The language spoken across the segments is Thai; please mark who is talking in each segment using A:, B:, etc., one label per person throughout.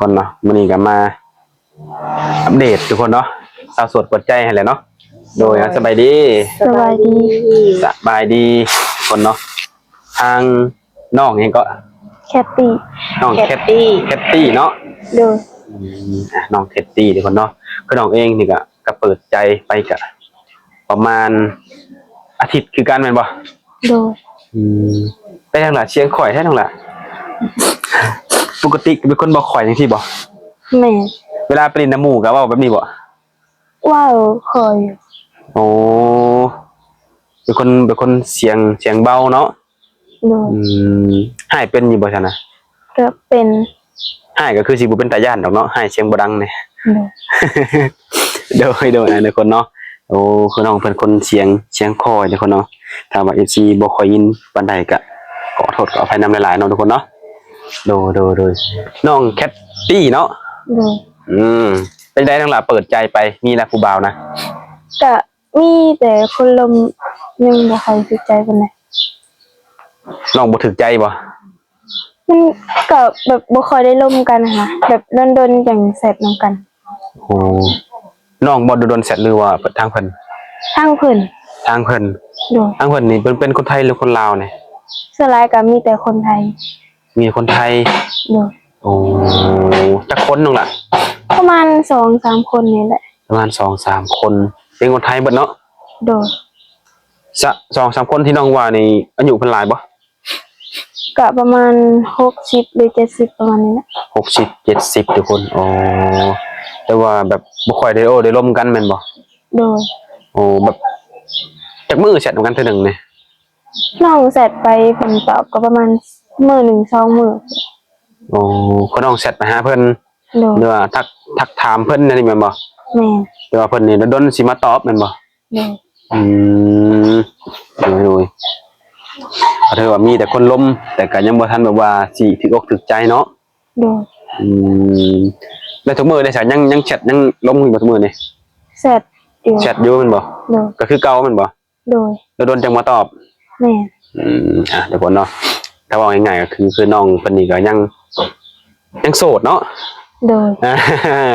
A: คนเนาะมื้อนี้ก็มาอัปเดตทุกคนเนาะสาวโสดเปิดใจให้แหละเนาะโดยสบายดี
B: สบายดี
A: สบายดีคนเนาะทางน้องเองก็
B: แคตตี้
A: น้องแคตตี้เนาะ
B: โดย
A: น้องแคตตี้ทุกคนเนาะคือน้องเองนี่ก็เปิดใจไปก็ประมาณอาทิตย์คือกันแม่นบ่
B: โดย
A: ได้ทางล่ะเชียงข่อยแท้ทางล่ะปกติเป็นคนบ่ข่อยจังซี่บ่
B: แม่
A: เวลาไปเล่นน้ำหมู่ก็เว้าแบบนี้บ่
B: ว้าวคอย
A: โอ้เป็นคนเสียงเบาเนาะ
B: โดย
A: หายเป็นอยู่บ่ซั่นน่ะ
B: ก็เป็น
A: หายก็คือสิบ่เป็นตาย่านดอกเนาะหายเสียงบ่ดังนี่โดยนะทุกคนเนาะโอ้คือน้องเป็นคนเสียงคอยทุกคนเนาะถ้าว่า FC บ่ค่อยยินปานใดก็ขอโทษขออภัยนำหลายๆเนาะทุกคนเนาะโดยน้องแคทตี้เนาะ
B: โดย
A: เป็นได้ทั้งหลายเปิดใจไปมีแล้วผู้บ่าวนะ
B: ก็มีแต่คนลมยังบ่ค่อยถูกใจปานใด
A: น้องบ่ถูกใจบ่
B: มันก็แบบบ่ค่อยได้ร่วมกันค่ะแบบดนๆจังแซ่บนำกัน
A: โอ้น้องบ่โดนแซดหรือว่าทางเพิ่น
B: ทางเพิ่น
A: ทางเพิ่นนี่เป็นคนไทยหรือคนลาวนี่
B: ส่วนหลายก็มีแต่คนไทย
A: มีคนไทยโอ้จักคนนึงล่ะ
B: ประมาณ 2-3 คนนี่แหละ
A: ประมาณ 2-3 คนเป็นคนไทยเบิดเนาะ
B: โดย
A: 2-3 คนที่น้องว่านี่อายุเพิ่นหลายบ่
B: ก็ประมาณ60หรือ70ประมาณนี้นะ
A: 60-70ทุกคนอ๋อแต่ว่าแบบบ่ค่อยได้ร่วมกันแม่นบ่
B: โดย
A: โอ้แบบจักมื้อแชทกันเทื่อนึงนี่
B: น้องแชทไปเพิ่นตอบก็ประมาณมื้อ1 2มื้อ
A: โอ้คนน้องแชทไปหาเพิ่นหรือว่าทักถามเพิ่นนี่แม่นบ่
B: แม่น
A: แต่ว่าเพิ่นนี่ดนสิมาตอบแม่นบ่โดยเธอว่ามีแต่คนล้มแต่ก็ยังบ่ทันแบบว่าสิถึกอกถึกใจเนาะ
B: โดย
A: แล้วทุกมื้อได้ซะยังแชทยังล้มอยู่บ่ทุกมื้อนี่
B: แชท
A: อยู่แม่นบ่ก็คือเก่าแม่นบ่โดยโดนจังมาตอบ
B: แม่
A: เดี๋ยวก่อนเนาะถ้าว่าง่ายๆก็คือน้องเพิ่นนี่ก็ยังโสดเนาะ
B: โดย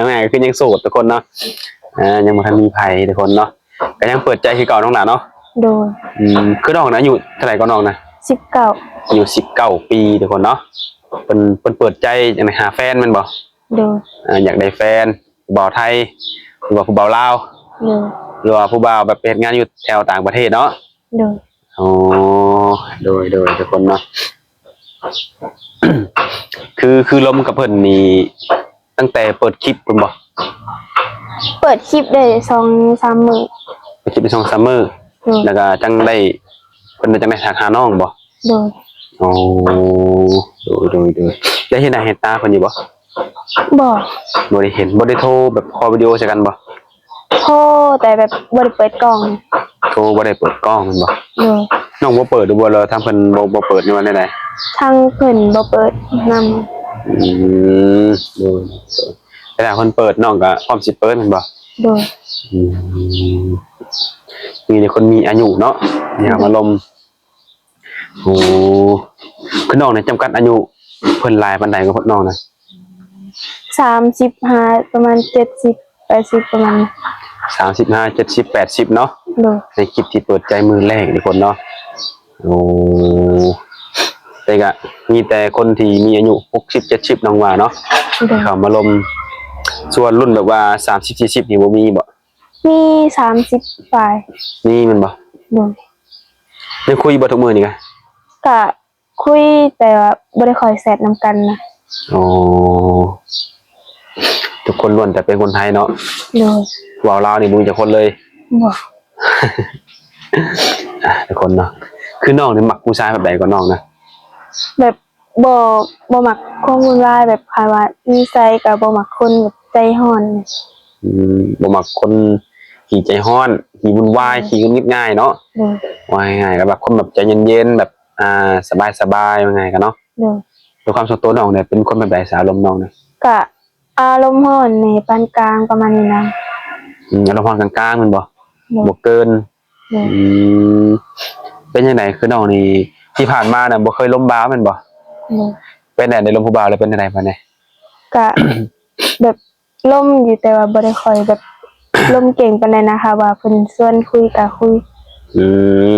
A: แม่ก็คือยังโสดทุกคนเนาะยังบ่ทันมีไผทุกคนเนาะก็ยังเปิดใจคือเก่าน้องหล่ะเนาะ
B: โดย
A: คือน้องนะอายุเท่าไหร่ก็น้องนะ
B: 19
A: อายุ19 ปีทุกคนเนาะเพิ่นเปิดใจอยากหาแฟนแม่นบ่
B: โดย
A: อยากได้แฟนผู้บ่าวไทยหรือว่าผู้บ่าวลาวหรือว่าผู้บ่าวแบบไปเฮ็ดงานอยู่แถวต่างประเทศเนาะ
B: โดย
A: อ๋อโดยทุกคนเนาะ คือล้มกับเพิ่นนี่ตั้งแต่เปิดคลิปเพิ่นบ่
B: เปิดคลิปได้ 2-3 มื้อ
A: เปิดคลิปได้ 2-3 มื้อแล้วก็จังได้เพิ่นจังได้ทักหาน้องบ่
B: โดย
A: อ๋อโดยได้เห็นหน้าเห็นตาเพิ่นอยู่บ่บ่ได้เห็นบ่ได้โทรแบบคอลวิดีโอใส่กันบ่
B: โทรแต่แบบบ่ได้เปิดกล้อง
A: โทรบ่ได้เปิดกล้องแม่นบ่น้องบ่เปิดหรือบ่เลยทางเพิ่นบ่เปิดนี่ว่าได้
B: ทางเพิ่นบ่เปิดนำ
A: แต่ถ้าเพิ่นเปิดน้องก็พร้อมสิเปิดแม่นบ่
B: โดย
A: มีแต่คนมีอายุเนาะอยากมาลมโอ้คือน้องเนี่ยจำกัดอายุเพิ่นหลายปานใดก็น้องนะ
B: 35ประมาณ70-80ประมาณ
A: 35 70 80เนาะในคลิปที่เปิดใจมือแรกทุกคนเนาะโอ้แต่ก็มีแต่คนที่มีอายุ60 70น้องว่าเนาะเข้ามาลมส่วนรุ่นแบบว่า30 40นี่บ่มีบ่
B: มี30ปลาย
A: นี่มันบ่ได้คุยบ่ทุกมื้อนี่
B: ก็คุยแต่ว่าบ่ได้ค่อยแชทนำกันนะ
A: อ๋อทุกคนล้วนแต่เป็นคนไทยเนาะว้าวลาวนี่บ่มีจักคนเลย
B: บ่
A: ทุกคนเนาะคือน้องนี่มักผู้ชายแบบใดก็น้องนะ
B: แบบบ่มักคนวุ่นวายแบบว่านิสัยก็บ่มักคนแบบใจร้อน
A: บ่มักคนขี้ใจร้อนขี้วุ่นวายขี้งุนงิดง่ายเนาะว่าง่ายๆก็แบบคนแบบใจเย็นๆแบบสบายๆว่าไงกันเนาะด้วยความส่วนตัวน้องเนี่ยเป็นคนแบบใดสารลมน้องเนี่ย
B: ก็อารมณ์ร้อนในปานกลางประมาณนี้นะ
A: อารมณ์ร้อนกลางๆมันบ่เกินเป็นจังได๋คือน้องนี่ที่ผ่านมาน่ะบ่เคยล้มบ้าแม่นบ่เป็นได้ลมผู้บ่าวแล้วเป็นจังได๋บัดนี้
B: ก็ แบบล่มอยู่แต่ว่าบ่ได้ค่อยแบบล่มเก่งปานใดนะคะว่าเพิ่นชวนคุยก็คุย
A: อื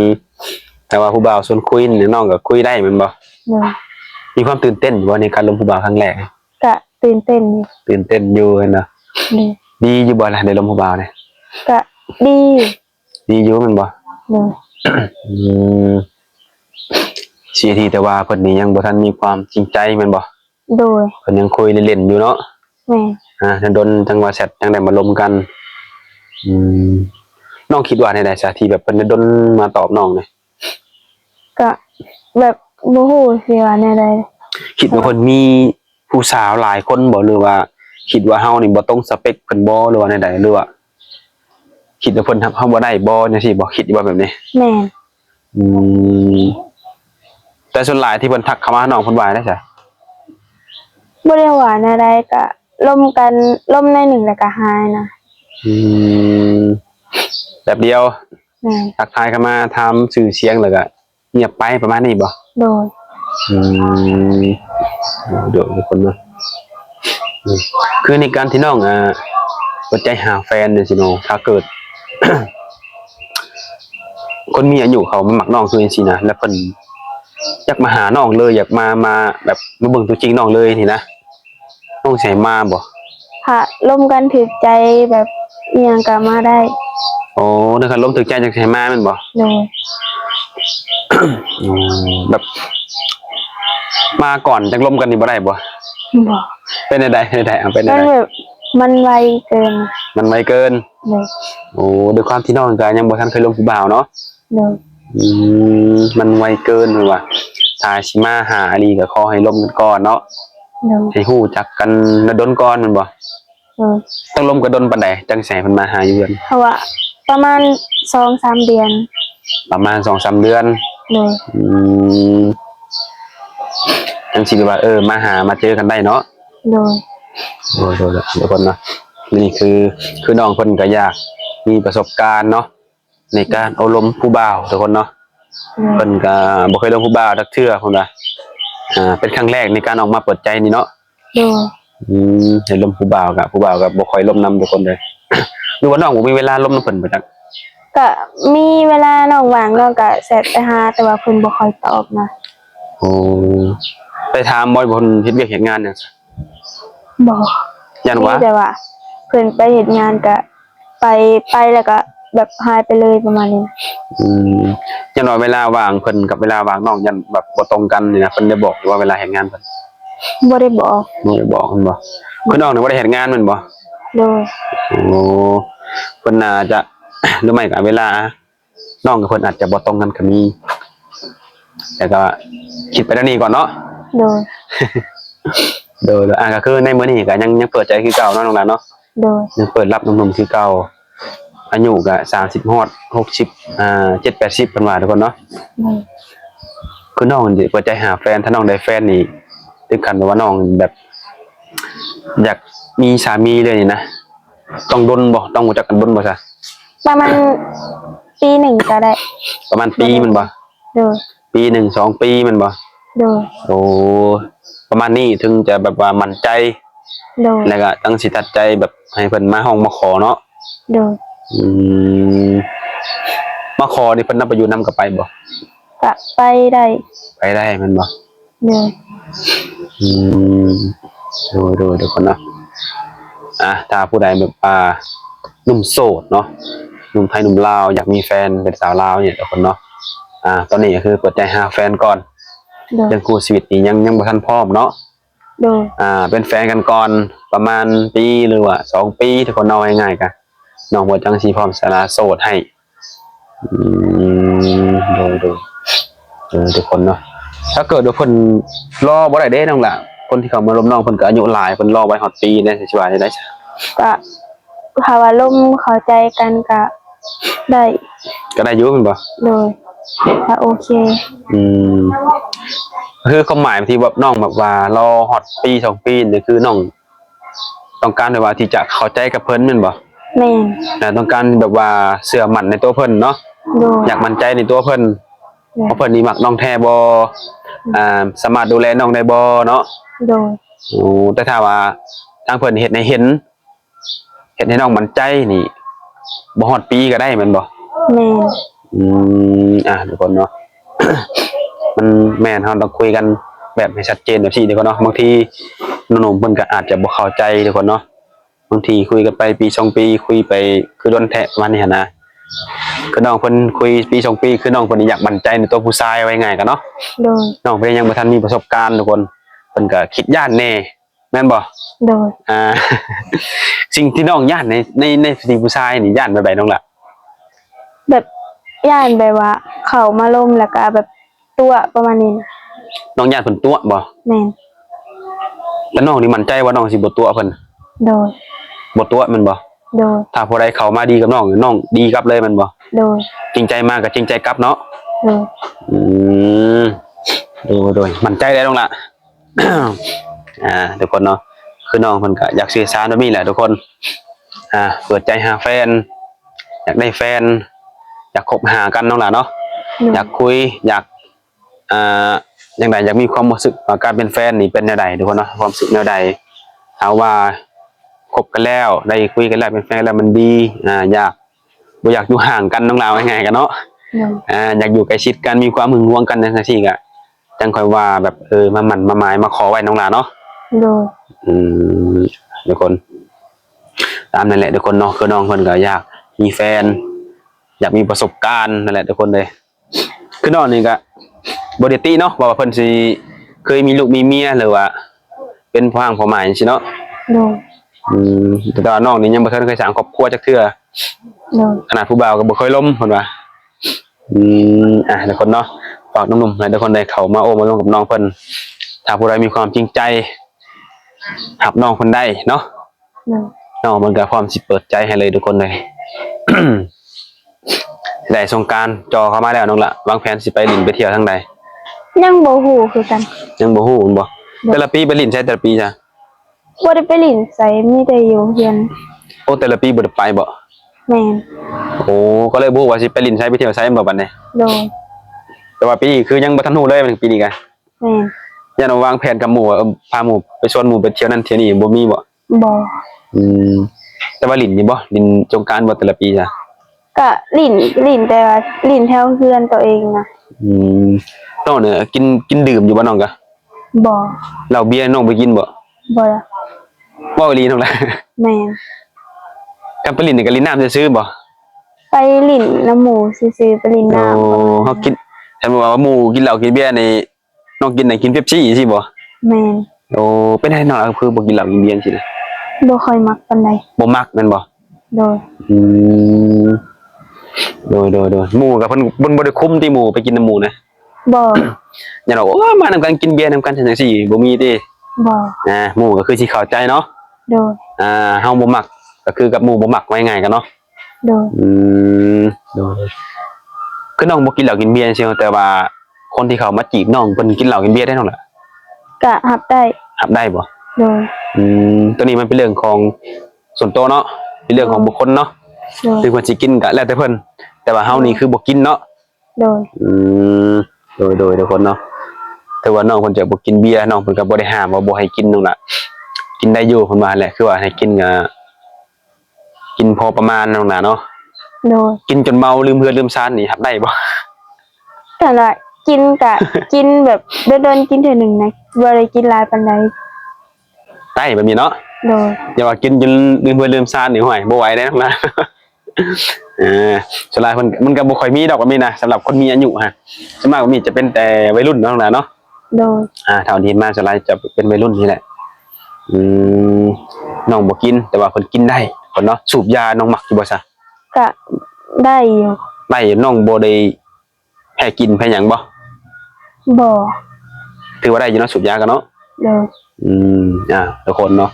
A: มแต่ว่าผู้บ่าวชวนคุยนี่น้องก็คุยได้แม่นบ่
B: เนาะ
A: มีความตื่นเต้นบ่ในการลมผู้บ่าวครั้งแรก
B: ก็ตื่นเต้นอยู่
A: ตื่นเต้นอยู่เนาะ
B: เนาะ
A: ดีอยู่บ่ล่ะได้ลมผู้บ่าวเนี่ย
B: ก็ดี
A: ดีอยู่แม่นบ่
B: เนาะ
A: อืมสิทีแต่ว่าเพิ่นนี่ยังบ่ทันมีความจริงใจแม่นบ่
B: โดย
A: เพิ่นยังคุยเล่นๆอยู่เนาะ
B: แม่
A: จังดนจังว่าแชตจังได้มาลมกันอืมน้องคิดว่าในใดซะที่แบบเพิ่นได้ดนมาตอบน้องนี่
B: ก็แบบบ่ฮู้สิว่าแนวใด
A: คิดว่าเพิ่นมีผู้สาวหลายคนบ่หรือว่าคิดว่าเฮานี่บ่ตรงสเปคเพิ่นบ่หรือว่าแนวใดหรือว่าคิดว่าเพิ่นเฮาบ่ได้บ่จังซี่บ่คิดว่าแบบนี้
B: แม่น
A: อืมแต่ส่วนหลายที่เพิ่นทักเข้ามาน้องเพิ่นว่าได้ซะ
B: บ่ได้ว่าแนวใดก็ล่มกันล่มในหนึ่งแล้วก็หายนะ
A: อืมแบบเดียว
B: แม่น
A: ทักทายเข้ามาถามชื่อเสียงแล้วก็เงียบไปประมาณนี้บ่
B: โดย
A: อืมเดี๋ยวทุกคนเนาะคือในการที่น้องเปิดใจหาแฟนเนี่ยสิเนาะถ้าเกิด คนมีอายุเขามาหมักน้องคือจังซี่นะแล้วเพิ่นอยากมาหาน้องเลยอยากมาแบบมาเบิ่งตัวจริงน้องเลยนี่นะน้องสิให้มาบ่
B: ถ้าล่มกันถูกใจแบบอิหยังก็มาได้
A: อ๋อถ้าคันล้มถึกใจจักสิให้มาแม่นบ่
B: โดย
A: แบบมาก่อนจักล้มกันนี่บ่ได้บ่
B: บ่
A: เป็นจังได๋เป็นจังได๋เอาเป็นจั
B: มั
A: ง
B: น
A: ได๋
B: แบบมันไวเกิน
A: มันไวเกิน
B: โดย
A: โอ้ด้วยความที่น้องก็ยังบ่ทันเคยลงผู้บ่าวเนาะ
B: โดย
A: อืมันไวเกินเพิ่นว่าถ้าสิมาหาอีหลีก็ขอให้ล้มกันก่อนเนาะ
B: โดย
A: ให้ฮู้จักกันแล้วดนก่อนแม่นบ่
B: โดย
A: ต้องล้มกันดนปานใดจังสิให้เพิ่นมาหาอยู่เดือน
B: เพราะว่าประมาณ 2-3 เดือน
A: ประมาณ 2-3 เดือน
B: โดย
A: อืมจังสิว่ามาหามาเจอกันได้เนาะ
B: โดย
A: โดยทุกคนเนาะนี่คือน้องเพิ่นก็อยากมีประสบการณ์เนาะในการอบรมผู้บ่าวทุกคนเนาะเพิ่นก็บ่เคยลงผู้บ่าวจักเทื่อพุ่นว่าเป็นครั้งแรกในการออกมาเปิดใจนี่เนาะ
B: โดย
A: ให้ลมผู้บ่าวก็บ่ค่อยลมนำทุกคนเลย หรือว่าน้องบ่มีเวลาลมนำเพิ่นบ่จัก
B: ก็มีเวลาน้องว่างน้องก็แชทไปหาแต่ว่าเพิ่นบ่ค่อยตอบนะ
A: โอ้ไปถามบ่เพิ่นเฮ็ดเวียกเฮ็ดงานหยังซะ
B: บ่
A: ย้านว่า
B: แต่ว่าเพิ่นไปเฮ็ดงานก็ไปแล้วก็แบบหายไปเลยประมาณนี้
A: อืมย้านว่าเวลาว่างเพิ่นกับเวลาว่างน้องยันแบบบ่ตรงกันนี่นะเพิ่นได้บอกว่าเวลาเฮ็ดงานเพิ่น
B: บ่ได้บอก
A: เพิ่นบ่คือน้องนี่บ่ได้เฮ็ดงานแม่นบ่
B: โดย
A: โอ้เพิ่นน่าจะ หรือไม่ก็เวลาน้องกับเพิ่นอาจจะบ่ตรงกันก็มีแต่ก็คิดไปทางนี้ก่อนเนาะ
B: โดย
A: ก็คือในมื้อนี้ก็ยังเปิดใจคือเก่าเนาะน้องหลานเนาะ
B: โดย
A: ยังเปิดรับหนุ่มๆคือเก่าอายุก็30ฮอด607-80เพิ่นว่าทุกคนเนาะคือน้องสิเปิดใจหาแฟนถ้าน้องได้แฟนนี่ถึงขั้นว่าน้องแบบอยากมีสามีเลยนี่นะต้องดลบ่ต้องรู้จักกันดลบ่ซะ
B: ประมาณปีหนึ่งก็ได้
A: ประมาณปีมันบ่
B: โดย
A: ปี1 2 ปีมันบ่
B: โดย
A: โอ้ประมาณนี้ถึงจะแบบว่ามั่นใจ
B: โดย
A: แล้วก็ตั้งสิตัดใจแบบให้เพิ่นมาห้องมาขอเนาะ
B: โดย
A: มาขอนี่เพิ่นนำไปอยู่นำก็ไปบ่
B: ก็ไปได้
A: แม่นบ่
B: โดย
A: โดยทุกคนเนาะถ้าผู้ใดแบบหนุ่มโสดเนาะหนุ่มไทยหนุ่มลาวอยากมีแฟนเป็นสาวลาวเนี่ยทุกคนเนาะตอนนี้ก็คือเปิดใจหาแฟนก่อนเรื่องคู่ชีวิตนี่ยังบ่ทันพร้อมเนาะ
B: โดย
A: เป็นแฟนกันก่อนประมาณปีหรือว่า2 ปีทุกคนเอาง่ายๆกันน้องบ่จังสิพร้อมสละโสดให้โดยทุกคนเนาะถ้าเกิดว่าเพิ่นรอบ่ได้เด้น้องล่ะคนที่เขามาล้มน้องเพิ่นก็อายุหลายเพิ่นรอไว้ฮอดปีแน่สิว่าได้ซะ
B: ก็ถ้าว่าล่มเข้าใจกันก็ได้
A: อยู่แม่นบ่
B: โดยถ้าโอเค
A: คือความหมายที่แบบน้องแบบว่ารอฮอดปี2 ปีนี่คือน้องต้องการแบบว่าที่จะเข้าใจกับเพิ่นแม่นบ่
B: แม่น
A: ต้องการแบบว่าเชื่อมั่นในตัวเพิ่นเนาะอยากมั่นใจในตัวเพิ่นว่าเพิ่นนี่มักน้องแท้บ่สามารถดูแลน้องได้บ่เนาะ
B: โดย
A: โอ้แต่ถ้าว่าทางเพิ่นเฮ็ดให้เห็นเฮ็ดให้น้องมั่นใจนี่บ่ฮอดปีก็ได้แม่นบ่
B: แม่น
A: ทุกคนเนาะ มันแม่นเราต้องคุยกันแบบให้ชัดเจนแบบนี้ทุกคนเนาะบางทีหนุ่มๆเพิ่นก็อาจจะบ่เข้าใจทุกคนเนาะบางทีคุยกันไปปี2ปีคุยไปคือโดนแทะประมาณนี้นะคือน้องเพิ่นคุยปี2ปีคือน้องเพิ่นอยากมั่นใจในตัวผู้ชายไว้ง่ายกันเนาะ
B: โดย
A: น้องเพิ่นยังบ่ทันมีประสบการณ์ทุกคนเพิ่นก็คิดย้านแน่แม่นบ่
B: โดย
A: อ่า สิ่งที่น้องย้านในสตรีผู้ชายนี่ย้านแบบใดน้องล่ะ
B: แบบย่านแบบว่าเขามาล่มแล้วก็แบบตัวประมาณนี้นะ
A: น้องย้านเพิ่นตัวบ่
B: แม่น
A: แล้วน้องนี่มั่นใจว่าน้องสิบ่ตัวเพิ่น
B: โดย
A: บ่ตัวแม่นบ่
B: โดย
A: ถ้าผู้ใดเข้ามาดีกับน้องน้องดีกลับเลยแม่นบ่
B: โดย
A: จริงใจมากก็จริงใจกลับเนาะ
B: โดย
A: อืมโดยมั่นใจได้น้องล่ะ ทุกคนเนาะคือน้องเพิ่นก็อยากสื่อสารแบบนี้แหละทุกคนเปิดใจหาแฟน อยากได้แฟน อยากคบหากันน้องล่ะเนาะ อยากคุยอยากอย่างไรอยากมีความรู้สึกว่าการเป็นแฟนนี่เป็นแนวใดทุกคนเนาะความรู้สึกแนวใดเอาว่าคบกันแล้วได้คุยกันแล้วเป็นแฟนแล้วมันดีอยากบ่อยากอยู่ห่างกันน้องลาวง่ายๆกันเนาะ
B: โดย
A: อยากอยู่ใกล้ชิดกันมีความหึงหวงกันจังซี่ก็จังค่อยว่าแบบมาหมั่นมาหมายมาขอไว้น้องลาเนาะ
B: โดย
A: อืมทุกคนตามนั่นแหละทุกคนเนาะคือน้องเพิ่นก็อยากมีแฟน อยากมีประสบการณ์นั่นแหละทุกคนเลยคือน้องนี่ก็บ่ได้ติเนาะว่าเพิ่นสิเคยมีลูกมีเมียหรือว่า เป็นพ่อห้างพ่อหมายจังซี่เนาะ
B: โดย
A: แต่ว่าน้องนี่ยังบ่ทันเคยสร้างครอบครัวจักเทื่อ
B: โดย
A: ขนาดผู้บ่าวก็บ่เคยล้มเพิ่นว่าทุกคนเนาะฝากหนุ่มๆให้ทุกคนได้เข้ามาโอ้มาร่วมกับน้องเพิ่นถ้าผู้ใดมีความจริงใจรับน้องเพิ่นได้เนาะ
B: โดย
A: น้องมันก็พร้อมสิเปิดใจให้เลยทุกคนเลย ได้สงกรานต์จอเข้ามาแล้วน้องละวางแผนสิไปลินไปเที่ยวทางใด
B: ยังบ่ฮู้คือกัน
A: ยังบ่ฮู้บ่แต่ละปีไปลินใช่แต่ละปีจ้ะ
B: บ่ได้ไปหลินไสมีแต่อยู่เฮียน
A: โอ้แต่ละปีบ่ได้ไปบ่
B: แม่น
A: โอ้ก็เลยบ่ฮู้ว่าสิไปลินใช้ไปเที่ยวใช้บ่บัดนี้
B: โดย
A: แต่ว่าปีนี้คือยังบ่ทันฮู้เลยมันปีนี้กัน
B: แม่น
A: ยันว่าวางแผนกับหมู่ว่าพาหมู่ไปชวนหมู่ไปเที่ยวนั่นเที่ยวนี่บ่มีบ่
B: บ่
A: อืมแต่ว่าลินนี่บ่ลินสงกรานต์บ่แต่ละปีจ้ะ
B: ก็หลินแต่ว่าหลินแถวเฮือนตัวเองนะ
A: อืมน้องเนี่ยกินดื่มอยู่บ่น้องกะ
B: บ่
A: เหล้าเบียร์น้องไปกินบ่
B: บ่ล่ะ
A: บ่อีหลีน้องล่ะ
B: แม่น
A: กับไปลินนี่ก็ลินน้ำซื่อๆบ่
B: ไปหลินน้ำหมูซื่อๆไปหลิน
A: โอ้
B: น้ำ
A: เขากินเห็นบอกว่าหมู่กินเหล้ากินเบียร์นี่น้องกินไหนกินเป๊ปซี่สิบ่
B: แม่น
A: โอ้เป็นไดน้องคือบ่กินเหล้ากินเบียร์สินะ
B: บ่ค่อยมักปานใด
A: บ่มักแม่นบ่
B: โดย
A: อืมโดยหมู่กับเพิ่นบ่ได้คุมที่หมู่ไปกินน้ำหมู่นะ
B: บ่
A: อย่าบอกว่ามานำกันกินเบียร์นำกันจังซี่บ่มีติ
B: บ่
A: หมู่ก็คือสิเข้าใจเนาะ
B: โดย
A: เฮาบ่มักก็คือกับหมู่บ่มักไว้ง่ายกันเนาะ
B: โดย
A: อืมโดยคือน้องบ่กินเหล้ากินเบียร์ใช่แต่ว่าคนที่เขามาจีบน้องเพิ่นกินเหล้ากินเบียร์ได้น้องล่ะ
B: ก็รับได้
A: รับได้บ่
B: โดย
A: ตัวนี้มันเป็นเรื่องของส่วนตัวเนาะเป็นเรื่องของบุคคลเนาะ
B: โดย
A: คือเพิ่นสิกินก็แล้วแต่เพิ่นแต่ว่าเฮานี่คือบ่กินเนาะ
B: โดย
A: โดยทุกคนเนาะแต่ว่าน้องเพิ่นจะบ่กินเบียร์น้องเพิ่นก็บ่ได้ห้ามว่าบ่ให้กินนั่นล่ะกินได้อยู่เพิ่นว่าแหละคือว่าให้กินก็กินพอประมาณนั่นน่ะเนาะ
B: โดย
A: กินจนเมาลืมเฮือนลืมซานนี่รับได้บ่
B: แต่ละกินกะ กินแบบเดินๆกินเทื่อหนึงนะบ่ได้กินหลายปานใด
A: ได้แบบนี้เนาะ
B: โดย
A: อย่าว่ากินจนลืมเฮือนลืมซานนี่ห่วยบ่ไหวเด้น้องนะ ส่วนหลายมันก็บ่ค่อยมีดอกว่ามีนะสำหรับคนมีอายุฮะส่วนมากมีจะเป็นแต่วัยรุ่นเนาะเนาะ
B: โดย
A: เท่าที่มาส่วนหลายจะเป็นวัยรุ่นนี่แหละน้องบ่กินแต่ว่าเพิ่นกินได้คนเนาะสูบยาน้องมักอยู่บ่ซะ
B: ก็ได้อยู่
A: ได้น้องบ่ได้แพ้กินแพ้หยังบ่
B: บ่
A: ถือว่าได้อยู่เนาะสูบยากันเนาะ
B: โดย
A: ทุกคนเนาะ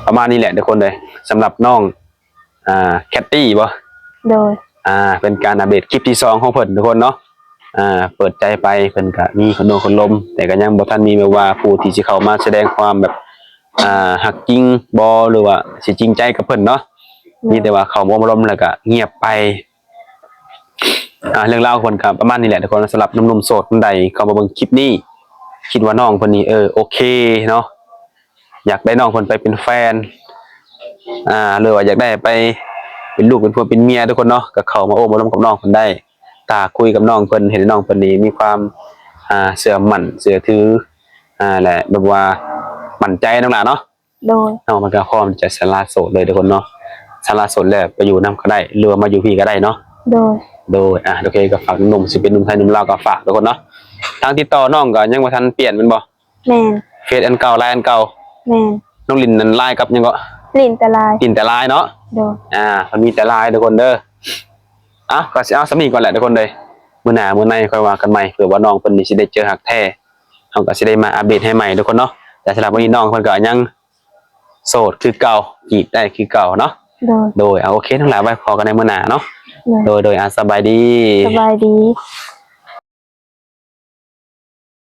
A: ประมาณนี้แหละทุกคนเลยสำหรับน้องแคทตี้บ่
B: โดย
A: เป็นการอัปเดตคลิปที่2ของเพิ่นทุกคนเนาะเปิดใจไปเพิ่นก็มีคนโนคนลมแต่ก็ยังบ่ทันมีแบบว่าผู้ที่สิเข้ามาแสดงความแบบฮักจริงบ่หรือว่าสิจริงใจกับเพิ่นเนาะมีแต่ว่าเข้ามาลมแล้วก็เงียบไปเรื่องราวของเพิ่นก็ประมาณนี้แหละทุกคนสำหรับหนุ่มๆโสดคนใดเข้ามาเบิ่งคลิปนี้ คิดว่าน้องเพิ่นนี่โอเคเนาะอยากได้น้องเพิ่นไปเป็นแฟนหรือว่าอยากได้ไปเป็นลูกเป็นผัวเป็นเมียทุกคนเนาะก็เข้ามาโอ้มาร่วมกับน้องเพิ่นได้ถ้าคุยกับน้องเพิ่นเห็นน้องเพิ่นนี่มีความเชื่อมั่นเชื่อถือแหละแบบว่ามั่นใจนั่นล่ะเนาะ
B: โดย
A: น้องมันก็พร้อมจะสละโสดเลยทุกคนเนาะสละโสดแล้วไปอยู่นํก็ได้หรือว่ามาอยู่พี่ก็ได้เนาะ
B: โดย
A: โอเคก็ฝากหนุ่มสิเป็นหนุ่มไทยหนุ่มลาวก็ฝากทุกคนเนาะทางติดต่อน้องก็ยังบ่ทันเปลี่ยนแม่นบ่
B: แม่น
A: เฟซอันเก่าไลน์อันเก่า
B: แม่น
A: น้องลินนั่นไลน์กับยังก็
B: ลิ้นแต่ลาย
A: ลินแต่ไลน์เนาะ
B: โดย
A: มันมีแต่ไลน์ทุกคนเด้อก็สิเอาสำนี้ก่อนแหละทุกคนเลยมื้อหน้ามื้อในค่อยว่ากันใหม่เผื่อว่าน้องเพิ่นนี่สิได้เจอฮักแท้เฮาก็สิได้มาอัปเดตให้ใหม่ทุกคนเนาะแต่สำหรับวันนี้น้องเพิ่นก็ยังโสดคือเก่าจีบได้คือเก่าเนาะ
B: โดย
A: โอเคทั้งหลายไว้พอกันในมื้อหน้าเนาะ
B: โดย
A: โดยสบายดี
B: สบายดี